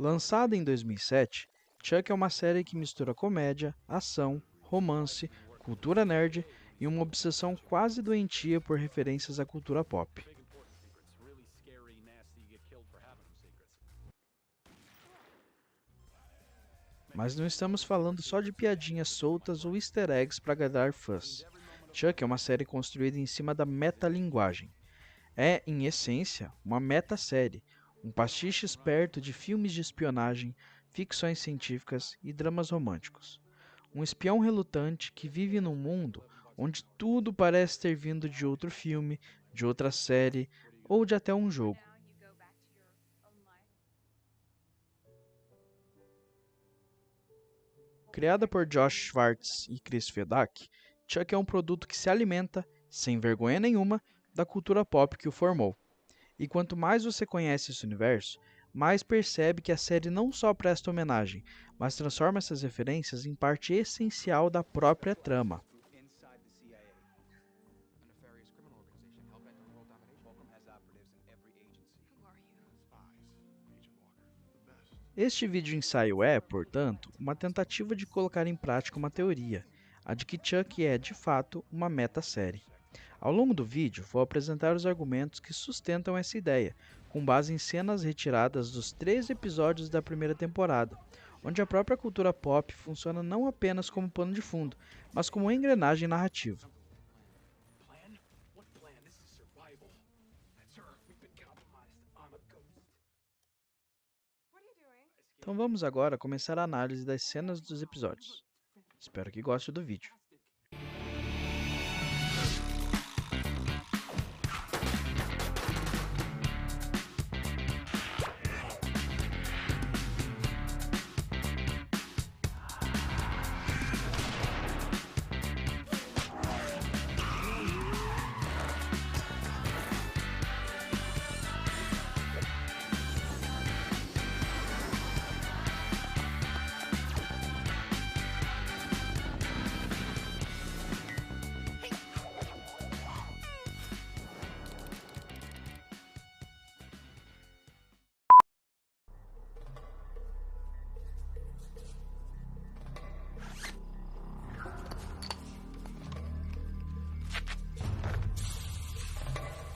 Lançada em 2007, Chuck é uma série que mistura comédia, ação, romance, cultura nerd e uma obsessão quase doentia por referências à cultura pop. Mas não estamos falando só de piadinhas soltas ou easter eggs para agradar fãs. Chuck é uma série construída em cima da metalinguagem. É, em essência, uma meta-série, um pastiche esperto de filmes de espionagem, ficções científicas e dramas românticos. Um espião relutante que vive num mundo onde tudo parece ter vindo de outro filme, de outra série ou de até um jogo. Criada por Josh Schwartz e Chris Fedak, Chuck é um produto que se alimenta, sem vergonha nenhuma, da cultura pop que o formou. E quanto mais você conhece esse universo, mais percebe que a série não só presta homenagem, mas transforma essas referências em parte essencial da própria trama. Este vídeo ensaio é, portanto, uma tentativa de colocar em prática uma teoria, a de que Chuck é, de fato, uma meta-série. Ao longo do vídeo, vou apresentar os argumentos que sustentam essa ideia, com base em cenas retiradas dos 3 episódios da primeira temporada, onde a própria cultura pop funciona não apenas como pano de fundo, mas como uma engrenagem narrativa. Então vamos agora começar a análise das cenas dos episódios. Espero que goste do vídeo.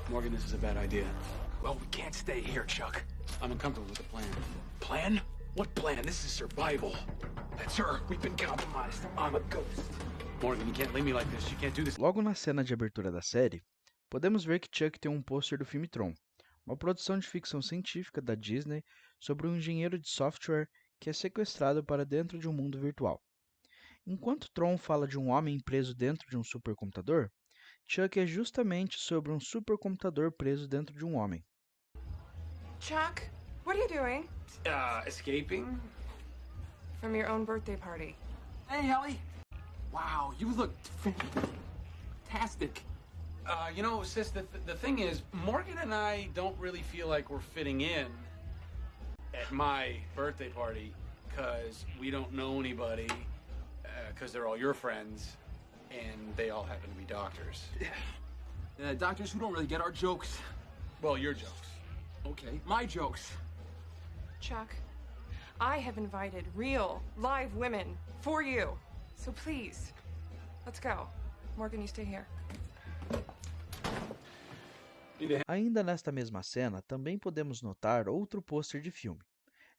Morgan, this is a bad idea. Well, we can't stay here, Chuck. I'm uncomfortable with the plan. Plan? What plan? This is survival. Sir, we've been compromised. I'm a ghost. Morgan, you can't leave me like this. You can't do this. Logo na cena de abertura da série, podemos ver que Chuck tem um pôster do filme Tron, uma produção de ficção científica da Disney sobre um engenheiro de software que é sequestrado para dentro de um mundo virtual. Enquanto Tron fala de um homem preso dentro de um supercomputador, Chuck é justamente sobre um supercomputador preso dentro de um homem. Chuck, what are you doing? Escaping? From your own birthday party. Hey, Ellie. Wow, you look fantastic. You know, sis, the thing is, Morgan and I don't really feel like we're fitting in at my birthday party because we don't know anybody, because they're all your friends, and they all happen to be doctors. Doctors who don't really get our jokes. Well, your jokes. Okay, my jokes. Chuck, I have invited real, live women for you. So please, let's go. Morgan, you stay here. Ainda nesta mesma cena, também podemos notar outro pôster de filme.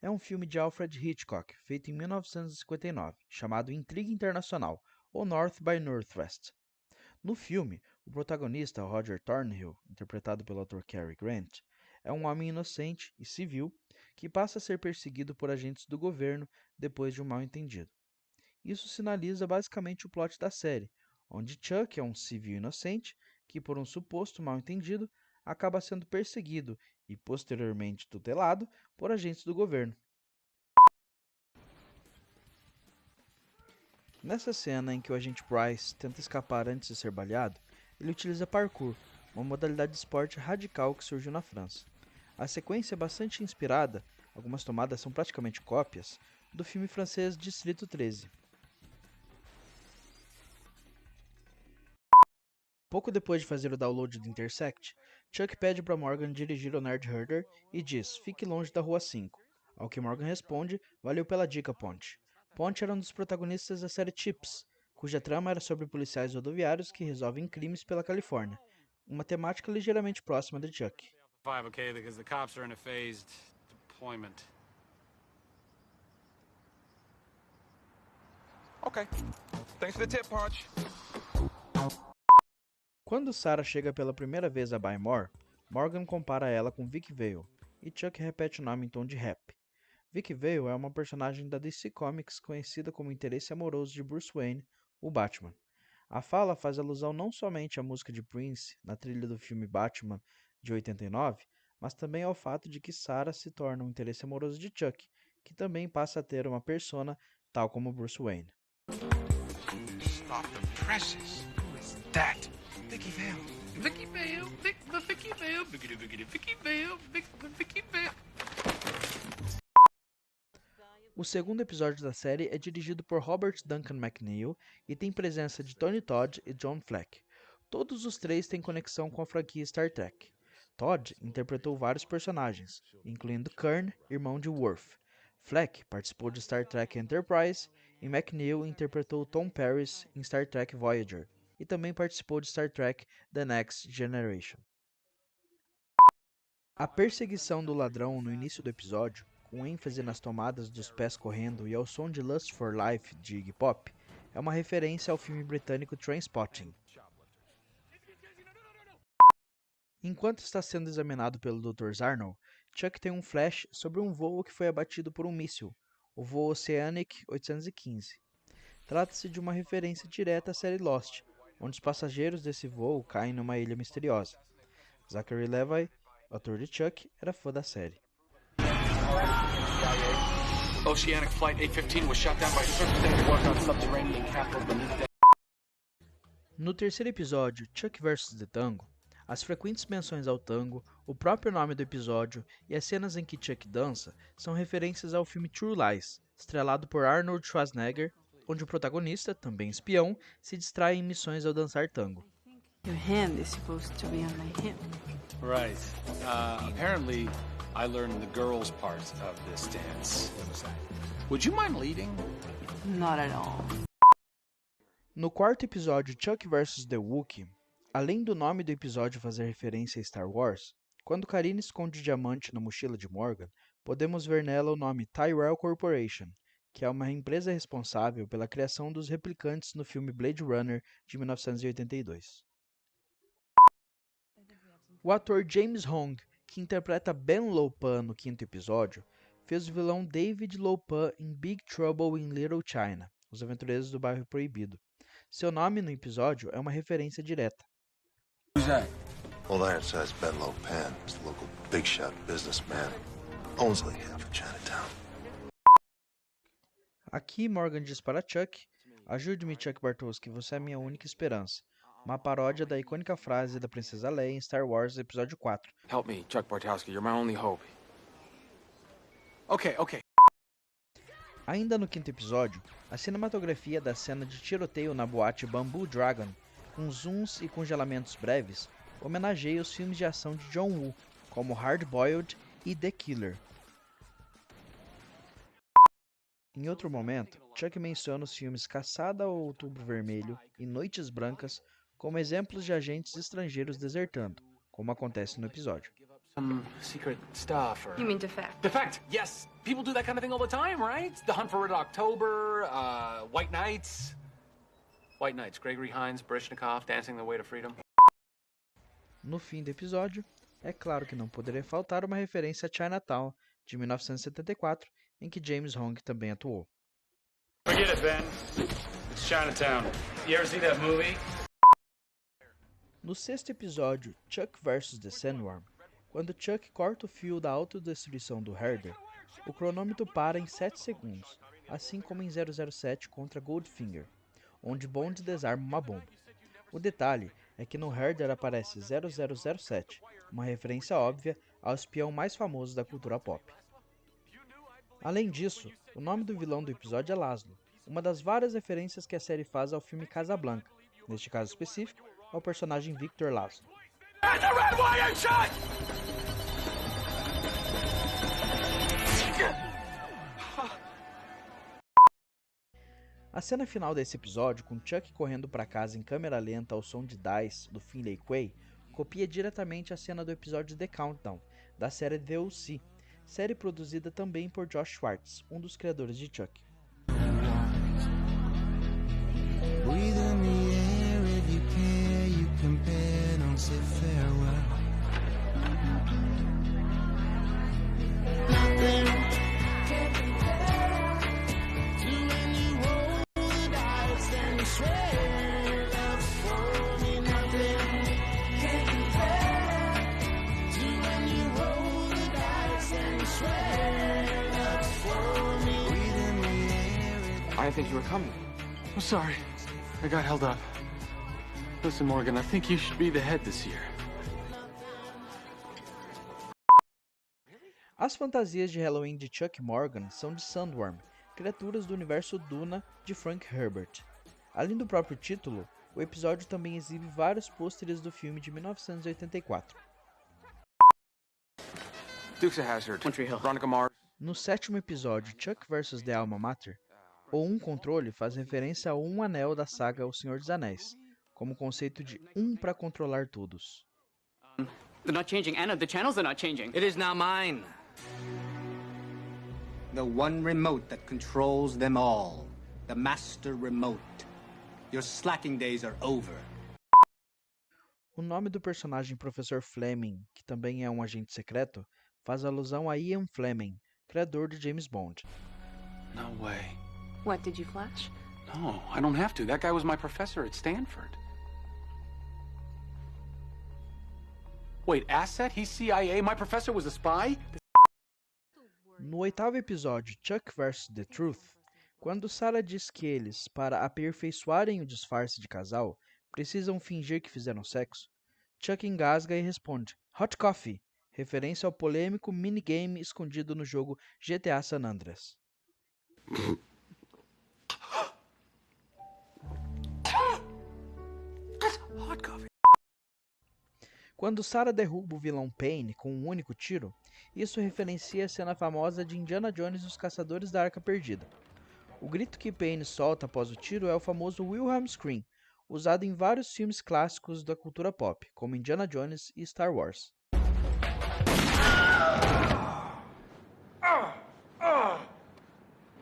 É um filme de Alfred Hitchcock, feito em 1959, chamado Intriga Internacional, ou North by Northwest. No filme, o protagonista, Roger Thornhill, interpretado pelo ator Cary Grant, é um homem inocente e civil que passa a ser perseguido por agentes do governo depois de um mal-entendido. Isso sinaliza basicamente o plot da série, onde Chuck é um civil inocente que, por um suposto mal-entendido, acaba sendo perseguido e posteriormente tutelado por agentes do governo. Nessa cena em que o agente Bryce tenta escapar antes de ser baleado, ele utiliza parkour, uma modalidade de esporte radical que surgiu na França. A sequência é bastante inspirada, algumas tomadas são praticamente cópias, do filme francês Distrito 13. Pouco depois de fazer o download do Intersect, Chuck pede para Morgan dirigir o Nerd Herder e diz: fique longe da Rua 5. Ao que Morgan responde, valeu pela dica, Ponte. Ponte era um dos protagonistas da série Chips, cuja trama era sobre policiais rodoviários que resolvem crimes pela Califórnia, uma temática ligeiramente próxima de Chuck. 5, okay, because the cops are in a phased deployment. Okay. Thanks for the tip, Punch. Quando Sarah chega pela primeira vez a Bymore, Morgan compara ela com Vicky Vale, e Chuck repete o nome em tom de rap. Vicky Vale é uma personagem da DC Comics conhecida como interesse amoroso de Bruce Wayne, o Batman. A fala faz alusão não somente à música de Prince, na trilha do filme Batman de 89, mas também ao fato de que Sarah se torna um interesse amoroso de Chuck, que também passa a ter uma persona tal como Bruce Wayne. Stop the presses. Who is that? Vicky Vale. Vicky Vale. Vicky Vale. Vicky Vale. Vicky Vale. O segundo episódio da série é dirigido por Robert Duncan McNeil e tem presença de Tony Todd e John Fleck. Todos os três têm conexão com a franquia Star Trek. Todd interpretou vários personagens, incluindo Kurn, irmão de Worf. Fleck participou de Star Trek Enterprise e McNeil interpretou Tom Paris em Star Trek Voyager e também participou de Star Trek The Next Generation. A perseguição do ladrão no início do episódio, com ênfase nas tomadas dos pés correndo e ao som de Lust for Life de Iggy Pop, é uma referência ao filme britânico Trainspotting. Enquanto está sendo examinado pelo Dr. Zarnell, Chuck tem um flash sobre um voo que foi abatido por um míssil, o voo Oceanic 815. Trata-se de uma referência direta à série Lost, onde os passageiros desse voo caem numa ilha misteriosa. Zachary Levi, autor de Chuck, era fã da série. Oceanic Flight 815 was shot down by surface work on subterranean capital beneath the... No terceiro episódio, Chuck vs. The Tango, as frequentes menções ao tango, o próprio nome do episódio e as cenas em que Chuck dança são referências ao filme True Lies, estrelado por Arnold Schwarzenegger, onde o protagonista, também espião, se distrai em missões ao dançar tango. Your hand is supposed to be on my hip. Right. Apparently, I learned the girls' part of this dance. Would you mind leading? Not at all. No quarto episódio Chuck vs. The Wookiee, além do nome do episódio fazer referência a Star Wars, quando Karine esconde o diamante na mochila de Morgan, podemos ver nela o nome Tyrell Corporation, que é uma empresa responsável pela criação dos replicantes no filme Blade Runner de 1982. O ator James Hong, que interpreta Ben Lo-Pan no quinto episódio, fez o vilão David Lo-Pan em Big Trouble in Little China, Os Aventureiros do Bairro Proibido. Seu nome no episódio é uma referência direta. Who's that? Old Ironside's Ben Lo-Pan is the local big shot businessman. Owns like half of Chinatown. Aqui Morgan diz para Chuck: ajude-me, Chuck Bartowski, você é a minha única esperança. Uma paródia da icônica frase da Princesa Leia em Star Wars Episódio 4. Help me, Chuck Bartowski. You're my only hope. Okay. Ainda no quinto episódio, a cinematografia da cena de tiroteio na boate Bamboo Dragon, com zooms e congelamentos breves, homenageia os filmes de ação de John Woo, como Hard Boiled e The Killer. Em outro momento, Chuck menciona os filmes Caçada ao Outubro Vermelho e Noites Brancas como exemplos de agentes estrangeiros desertando, como acontece no episódio. Some secret stuff or... You mean defect? Defect, yes. People do that kind of thing all the time, right? The Hunt for Red October, White Nights. White Nights, Gregory Hines, Baryshnikov, Dancing the Way to Freedom. No fim do episódio, é claro que não poderia faltar uma referência a Chinatown, de 1974, em que James Hong também atuou. Forget it, Ben. It's Chinatown. You ever see that movie? No sexto episódio, Chuck vs. The Sandworm, quando Chuck corta o fio da autodestruição do Herder, o cronômetro para em 7 segundos, assim como em 007 contra Goldfinger, onde Bond desarma uma bomba. O detalhe é que no Herder aparece 0007, uma referência óbvia ao espião mais famoso da cultura pop. Além disso, o nome do vilão do episódio é Laszlo, uma das várias referências que a série faz ao filme Casablanca, neste caso específico, ao personagem Victor Laszlo. At the red wire shot! A cena final desse episódio, com Chuck correndo para casa em câmera lenta ao som de Dice, do Finlay Quay, copia diretamente a cena do episódio The Countdown, da série The O.C., série produzida também por Josh Schwartz, um dos criadores de Chuck. I didn't think you were coming. I'm sorry. I got held up. Listen, Morgan, I think you should be the head this year. As fantasias de Halloween de Chuck Morgan são de Sandworm, criaturas do universo Duna de Frank Herbert. Além do próprio título, o episódio também exibe vários pôsteres do filme de 1984. Dukes of Hazzard. Country Hill. Veronica Mars. No sétimo episódio, Chuck vs. The Alma Mater, o Um Controle faz referência ao Um Anel da saga O Senhor dos Anéis, como conceito de um para controlar todos. They're not changing, Anna. The channels are not changing. It is now mine. The one remote that controls them all. The master remote. Your slacking days are over. O nome do personagem Professor Fleming, que também é um agente secreto, faz alusão a Ian Fleming, criador de James Bond. No way. What, did you flash? No, I don't have to. That guy was my professor at Stanford. Wait, Asset? He's CIA? My professor was a spy? No oitavo episódio, Chuck vs. The Truth, quando Sarah diz que eles, para aperfeiçoarem o disfarce de casal, precisam fingir que fizeram sexo, Chuck engasga e responde, Hot Coffee, referência ao polêmico minigame escondido no jogo GTA San Andreas. Hot coffee. Quando Sarah derruba o vilão Payne com um único tiro, isso referencia a cena famosa de Indiana Jones e os Caçadores da Arca Perdida. O grito que Payne solta após o tiro é o famoso Wilhelm Scream, usado em vários filmes clássicos da cultura pop, como Indiana Jones e Star Wars.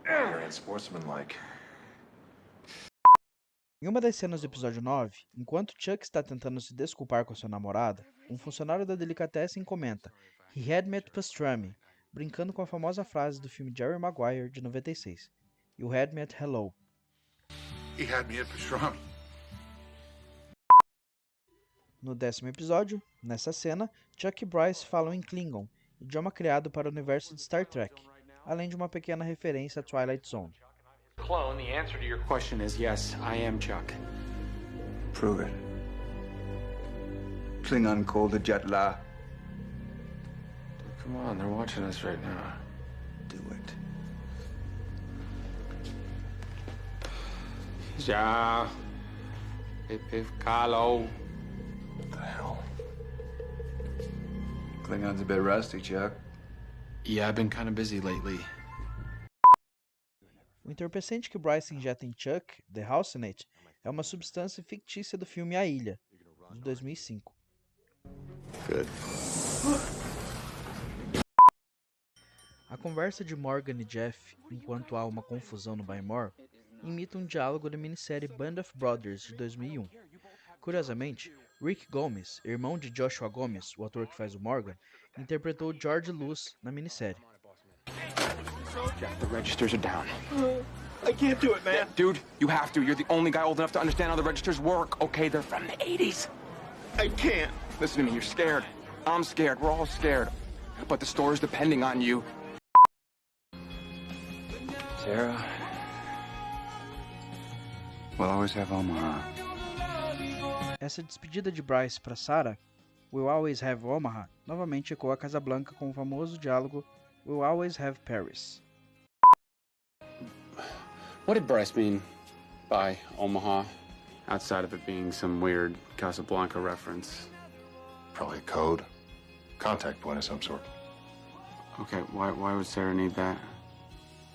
Very unsportsmanlike. Em uma das cenas do episódio 9, enquanto Chuck está tentando se desculpar com sua namorada, um funcionário da Delicatessen comenta He had me at pastrami, brincando com a famosa frase do filme Jerry Maguire de 96, You had me at hello. He had me at pastrami. No 10º episódio, nessa cena, Chuck e Bryce falam em Klingon, idioma criado para o universo de Star Trek, além de uma pequena referência a Twilight Zone. Clone, the answer to your question is yes, I am Chuck. Prove it. Klingon called the Jet La. Come on, they're watching us right now. Do it. Ja. Pip Carlo. What the hell? Klingon's a bit rusty, Chuck. Yeah, I've been kind of busy lately. O entorpecente que Bryce injeta em Chuck, The Halcinate, é uma substância fictícia do filme A Ilha, de 2005. Good. A conversa de Morgan e Jeff, enquanto há uma confusão no Bymore, imita um diálogo da minissérie Band of Brothers, de 2001. Curiosamente, Rick Gomez, irmão de Joshua Gomez, o ator que faz o Morgan, interpretou George Luz na minissérie. Jeff, the registers are down. I can't do it, man. Dude, you have to. You're the only guy old enough to understand how the registers work. Okay, they're from the 80s. I can't. Listen to me, you're scared. I'm scared. We're all scared. But the store's depending on you. Sarah. We'll always have Omaha. Essa despedida de Bryce para Sarah, We'll always have Omaha, novamente ecoa Casablanca com o famoso diálogo We'll always have Paris. What did Bryce mean by Omaha, outside of it being some weird Casablanca reference? Probably a code. Contact point of some sort. Okay, why would Sarah need that?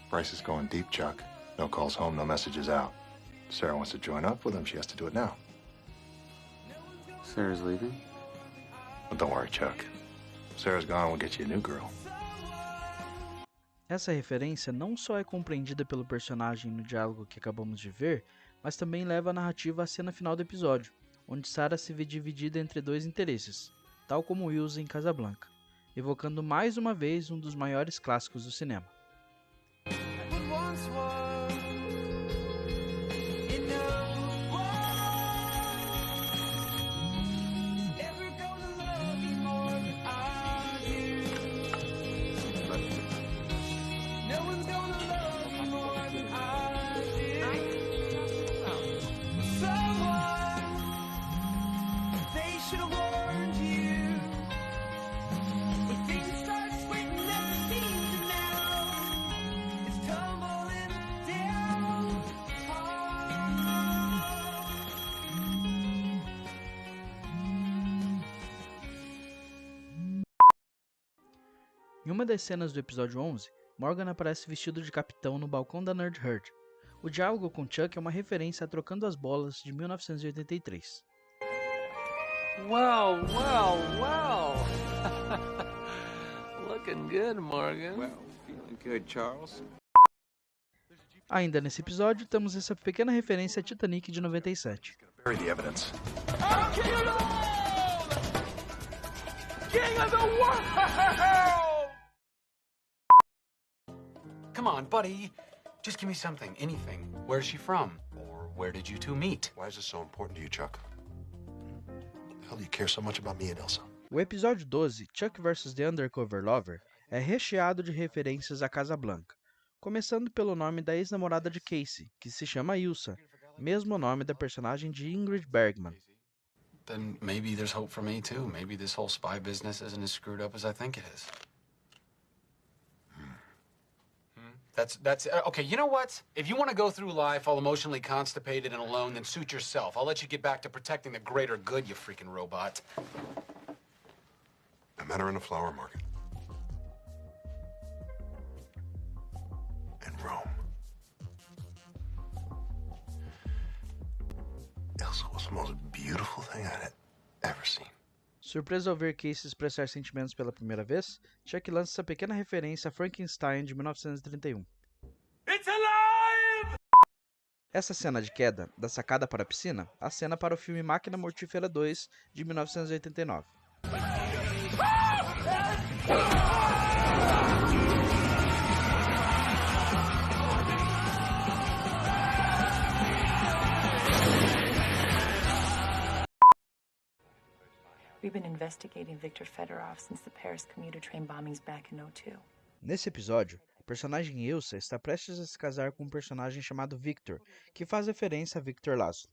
Bryce is going deep, Chuck. No calls home, no messages out. Sarah wants to join up with him. She has to do it now. Sarah's leaving? But don't worry, Chuck. Sarah's gone, we'll get you a new girl. Essa referência não só é compreendida pelo personagem no diálogo que acabamos de ver, mas também leva a narrativa à cena final do episódio, onde Sarah se vê dividida entre dois interesses, tal como Ilsa em Casablanca, evocando mais uma vez um dos maiores clássicos do cinema. Em uma das cenas do episódio 11, Morgan aparece vestido de capitão no balcão da Nerd Herd. O diálogo com Chuck é uma referência a Trocando as Bolas de 1983. Well. Looking good, Morgan. Well, feeling good, Charles. Ainda nesse episódio, temos essa pequena referência a Titanic de 97. Bury the evidence. King of the world! Come on, buddy. Just give me something, anything. Where's she from? Or where did you two meet? Why is this so important to you, Chuck? The hell do you care so much about me and Elsa? O episódio 12, Chuck vs. The Undercover Lover, é recheado de referências a Casablanca, começando pelo nome da ex-namorada de Casey, que se chama Ilsa, mesmo nome da personagem de Ingrid Bergman. Then maybe there's hope for me, too. Maybe this whole spy business isn't as screwed up as I think it is. That's okay, you know what? If you want to go through life all emotionally constipated and alone, then suit yourself. I'll let you get back to protecting the greater good, you freaking robot. I met her in a flower market. In Rome. Elsa was the most beautiful thing I'd ever seen. Surpreso ao ver Casey expressar sentimentos pela primeira vez, Chuck lança essa pequena referência a Frankenstein de 1931. It's alive! Essa cena de queda, da sacada para a piscina, acena para o filme Máquina Mortífera 2, de 1989. We've been investigating Viktor Fedorov since the Paris commuter train bombings back in 2002. Nesse episódio, a personagem Ilsa está prestes a se casar com um personagem chamado Victor, que faz referência a Victor Laszlo.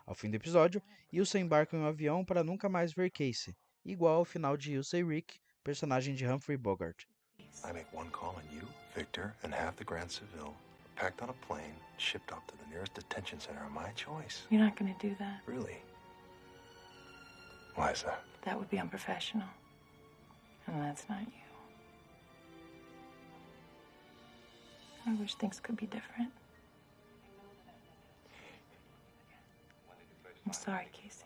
Ao fim do episódio, Ilsa embarca em um avião para nunca mais ver Casey, igual ao final de Ilsa e Rick, personagem de Humphrey Bogart. I make one call on you, Victor, and half the Grand Seville, packed on a plane, shipped off to the nearest detention center of my choice. You're not going to do that. Really? Why is that? That would be unprofessional. And that's not you. I wish things could be different. I'm sorry, Casey.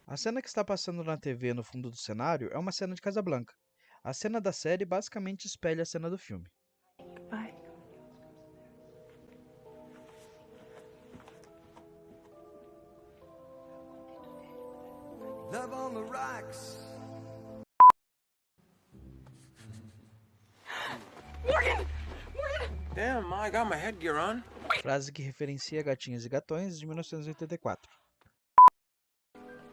A cena que está passando na TV no fundo do cenário é uma cena de Casablanca. A cena da série basicamente espelha a cena do filme. Goodbye. Love on the rocks. Morgan! Damn, I got my headgear on. Frase que referencia Gatinhas e Gatões de 1984.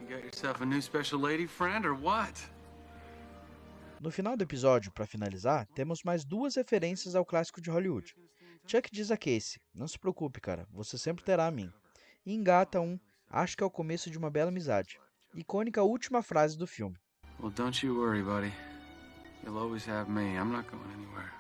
You got yourself a new special lady friend or what? No final do episódio, para finalizar, temos mais duas referências ao clássico de Hollywood. Chuck diz a Casey, não se preocupe, cara, você sempre terá a mim. E engata acho que é o começo de uma bela amizade. Icônica última frase do filme. Well, don't you worry, buddy. You'll always have me. I'm not going anywhere.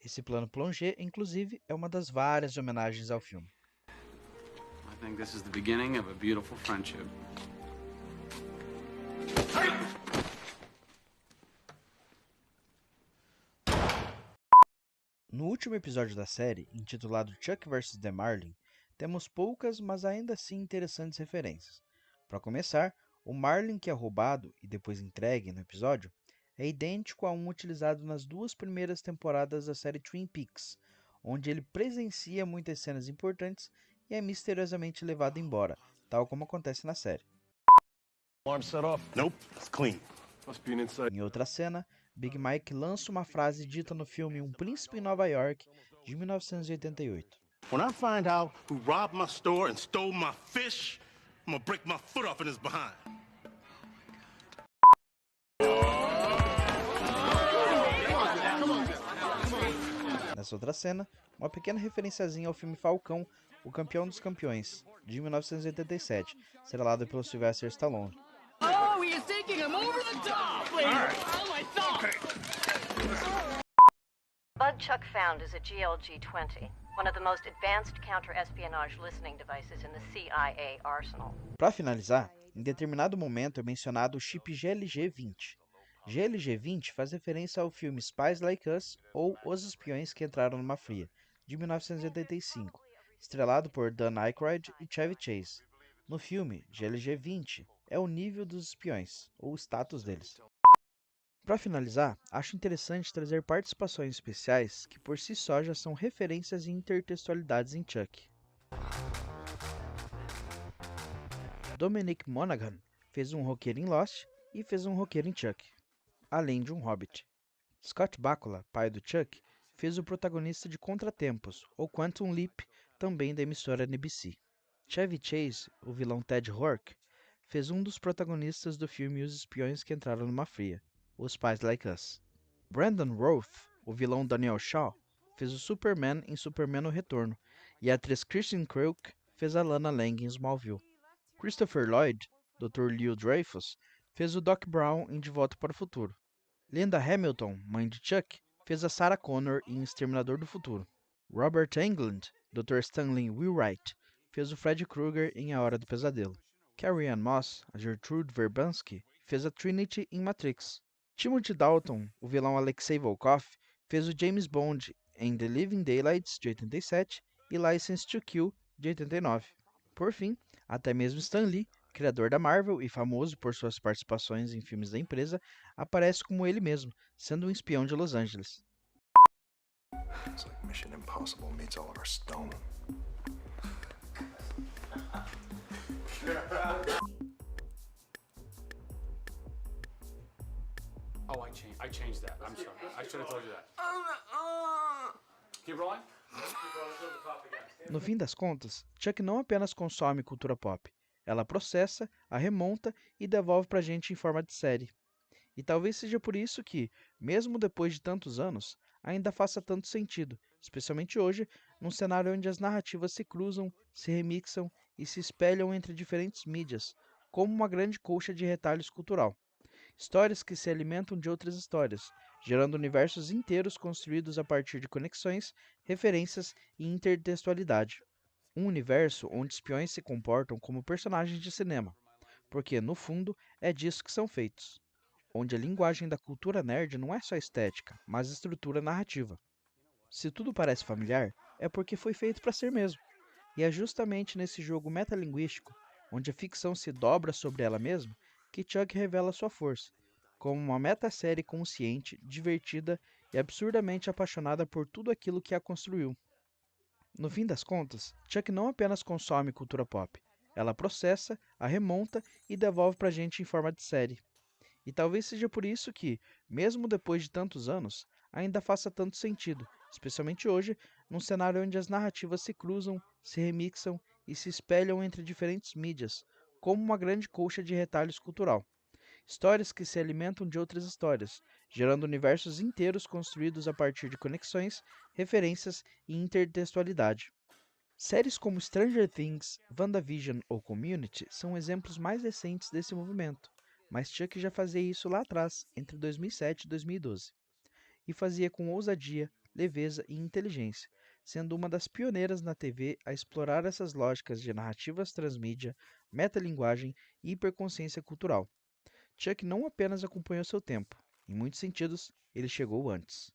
Esse plano plongé, inclusive, é uma das várias homenagens ao filme. I think this is the beginning of a beautiful friendship. No último episódio da série, intitulado Chuck vs. The Marlin, temos poucas, mas ainda assim interessantes referências. Para começar, o Marlin que é roubado e depois entregue no episódio é idêntico a um utilizado nas 2 primeiras temporadas da série Twin Peaks, onde ele presencia muitas cenas importantes e é misteriosamente levado embora, tal como acontece na série. Alarm set off? Nope, it's clean. Must be an inside. Em outra cena, Big Mike lança uma frase dita no filme Um Príncipe em Nova York, de 1988. When I find out who robbed my store and stole my fish, I'm gonna break my foot off in his behind. Nessa outra cena, uma pequena referenciazinha ao filme Falcão, O Campeão dos Campeões, de 1987, estrelado pelo Sylvester Stallone. Oh, he is taking him over the top! Oh, I thought! Bud Chuck found is a GLG-20, one of the most advanced counter-espionage listening devices in the CIA arsenal. Para finalizar, em determinado momento é mencionado o chip GLG-20. GLG-20 faz referência ao filme Spies Like Us ou Os Espiões que Entraram numa Fria, de 1985, estrelado por Dan Aykroyd e Chevy Chase. No filme, GLG-20 é o nível dos espiões, ou o status deles. Para finalizar, acho interessante trazer participações especiais que por si só já são referências e intertextualidades em Chuck. Dominic Monaghan fez um roqueiro em Lost e fez um roqueiro em Chuck, além de um hobbit. Scott Bakula, pai do Chuck, fez o protagonista de Contratempos, ou Quantum Leap, também da emissora NBC. Chevy Chase, o vilão Ted Rourke, fez um dos protagonistas do filme Os Espiões que Entraram numa Fria, Os Spies Like Us. Brandon Routh, o vilão Daniel Shaw, fez o Superman em Superman O Retorno, e a atriz Kristen Kruk fez a Lana Lang em Smallville. Christopher Lloyd, Dr. Leo Dreyfus, fez o Doc Brown em De Volta para o Futuro. Linda Hamilton, mãe de Chuck, fez a Sarah Connor em Exterminador do Futuro. Robert Englund, Dr. Stanley Wheelwright, fez o Fred Krueger em A Hora do Pesadelo. Carrie Ann Moss, a Gertrude Verbansky, fez a Trinity em Matrix. Timothy Dalton, o vilão Alexei Volkov, fez o James Bond em The Living Daylights, de 87, e License to Kill, de 89. Por fim, até mesmo Stan Lee, criador da Marvel e famoso por suas participações em filmes da empresa, aparece como ele mesmo, sendo um espião de Los Angeles. It's like Mission Impossible meets Oliver Stone. Oh, I changed that. I'm sorry. I should have told you that. Keep rolling. No fim das contas, Chuck não apenas consome cultura pop, ela processa, a remonta e devolve pra gente em forma de série. E talvez seja por isso que, mesmo depois de tantos anos, ainda faça tanto sentido, especialmente hoje, num cenário onde as narrativas se cruzam, se remixam e se espelham entre diferentes mídias, como uma grande colcha de retalhos cultural. Histórias que se alimentam de outras histórias, gerando universos inteiros construídos a partir de conexões, referências e intertextualidade. Um universo onde espiões se comportam como personagens de cinema, porque, no fundo, é disso que são feitos. Onde a linguagem da cultura nerd não é só estética, mas estrutura narrativa. Se tudo parece familiar, é porque foi feito para ser mesmo. E é justamente nesse jogo metalinguístico, onde a ficção se dobra sobre ela mesma, que Chuck revela sua força, como uma meta-série consciente, divertida e absurdamente apaixonada por tudo aquilo que a construiu. No fim das contas, Chuck não apenas consome cultura pop, ela processa, a remonta e devolve pra gente em forma de série. E talvez seja por isso que, mesmo depois de tantos anos, ainda faça tanto sentido, especialmente hoje, num cenário onde as narrativas se cruzam, se remixam e se espelham entre diferentes mídias, como uma grande colcha de retalhos cultural. Histórias que se alimentam de outras histórias, gerando universos inteiros construídos a partir de conexões, referências e intertextualidade. Séries como Stranger Things, WandaVision ou Community são exemplos mais recentes desse movimento, mas Chuck já fazia isso lá atrás, entre 2007 e 2012. E fazia com ousadia, leveza e inteligência, sendo uma das pioneiras na TV a explorar essas lógicas de narrativas transmídia, metalinguagem e hiperconsciência cultural. Chuck não apenas acompanhou seu tempo, em muitos sentidos, ele chegou antes.